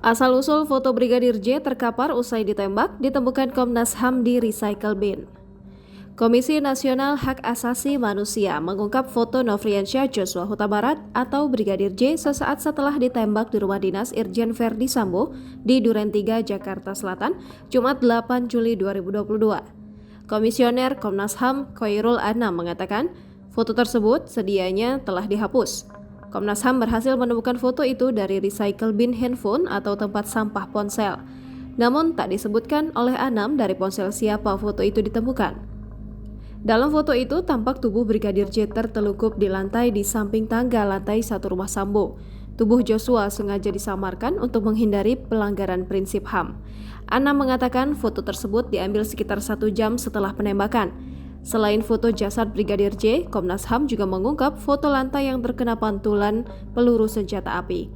Asal-usul foto Brigadir J terkapar usai ditembak ditemukan Komnas HAM di recycle bin. Komisi Nasional Hak Asasi Manusia mengungkap foto Nofriansyah Joshua Huta Barat atau Brigadir J sesaat setelah ditembak di rumah dinas Irjen Verdi Sambo di Duren 3, Jakarta Selatan, Jumat 8 Juli 2022. Komisioner Komnas HAM Khoirul Anam mengatakan foto tersebut sedianya telah dihapus. Komnas HAM berhasil menemukan foto itu dari recycle bin handphone atau tempat sampah ponsel. Namun tak disebutkan oleh Anam dari ponsel siapa foto itu ditemukan. Dalam foto itu tampak tubuh Brigadir J tertelungkup di lantai di samping tangga lantai 1 rumah Sambo. Tubuh Joshua sengaja disamarkan untuk menghindari pelanggaran prinsip HAM. Anam mengatakan foto tersebut diambil sekitar 1 jam setelah penembakan. Selain foto jasad Brigadir J, Komnas HAM juga mengungkap foto lantai yang terkena pantulan peluru senjata api.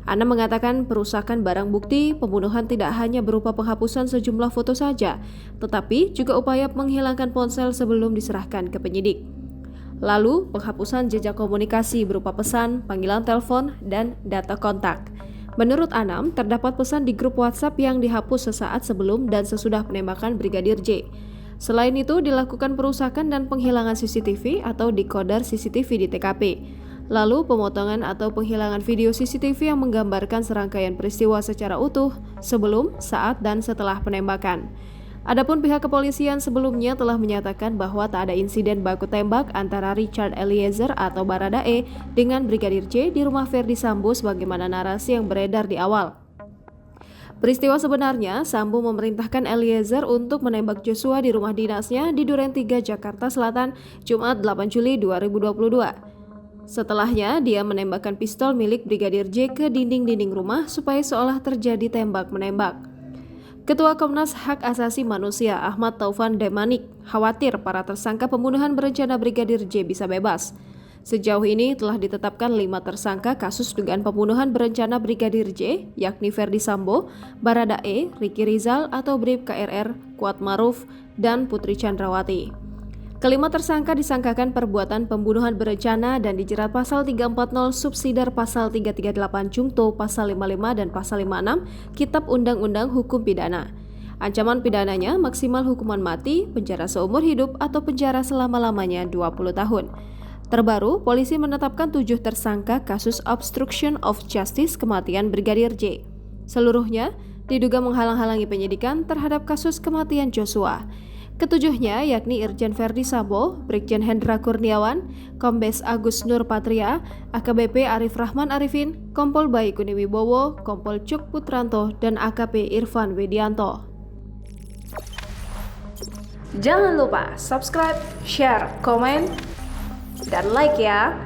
Anam mengatakan perusakan barang bukti pembunuhan tidak hanya berupa penghapusan sejumlah foto saja, tetapi juga upaya menghilangkan ponsel sebelum diserahkan ke penyidik. Lalu, penghapusan jejak komunikasi berupa pesan, panggilan telepon, dan data kontak. Menurut Anam, terdapat pesan di grup WhatsApp yang dihapus sesaat sebelum dan sesudah penembakan Brigadir J. Selain itu, dilakukan perusakan dan penghilangan CCTV atau decoder CCTV di TKP. Lalu, pemotongan atau penghilangan video CCTV yang menggambarkan serangkaian peristiwa secara utuh sebelum, saat, dan setelah penembakan. Adapun pihak kepolisian sebelumnya telah menyatakan bahwa tak ada insiden baku tembak antara Richard Eliezer atau Baradae dengan Brigadir J di rumah Verdi Sambo sebagaimana narasi yang beredar di awal. Peristiwa sebenarnya, Sambo memerintahkan Eliezer untuk menembak Joshua di rumah dinasnya di Duren 3, Jakarta Selatan, Jumat 8 Juli 2022. Setelahnya, dia menembakkan pistol milik Brigadir J ke dinding-dinding rumah supaya seolah terjadi tembak-menembak. Ketua Komnas Hak Asasi Manusia Ahmad Taufan Demanik khawatir para tersangka pembunuhan berencana Brigadir J bisa bebas. Sejauh ini telah ditetapkan 5 tersangka kasus dugaan pembunuhan berencana Brigadir J, yakni Verdi Sambo, Baradae, Ricky Rizal atau Brib KRR, Kuat Maruf, dan Putri Chandrawati. Kelima tersangka disangkakan perbuatan pembunuhan berencana dan dijerat pasal 340 subsidiar pasal 338 Jungto pasal 55 dan pasal 56 Kitab Undang-Undang Hukum Pidana. Ancaman pidananya maksimal hukuman mati, penjara seumur hidup atau penjara selama-lamanya 20 tahun. Terbaru, polisi menetapkan 7 tersangka kasus obstruction of justice kematian Brigadir J. Seluruhnya diduga menghalang-halangi penyidikan terhadap kasus kematian Joshua. Ketujuhnya yakni Irjen Verdi Sambo, Brigjen Hendra Kurniawan, Kombes Agus Nur Patria, AKBP Arif Rahman Arifin, Kompol Baikuni Wibowo, Kompol Cuk Putranto, dan AKP Irfan Widianto. Jangan lupa subscribe, share, komen, dan like ya!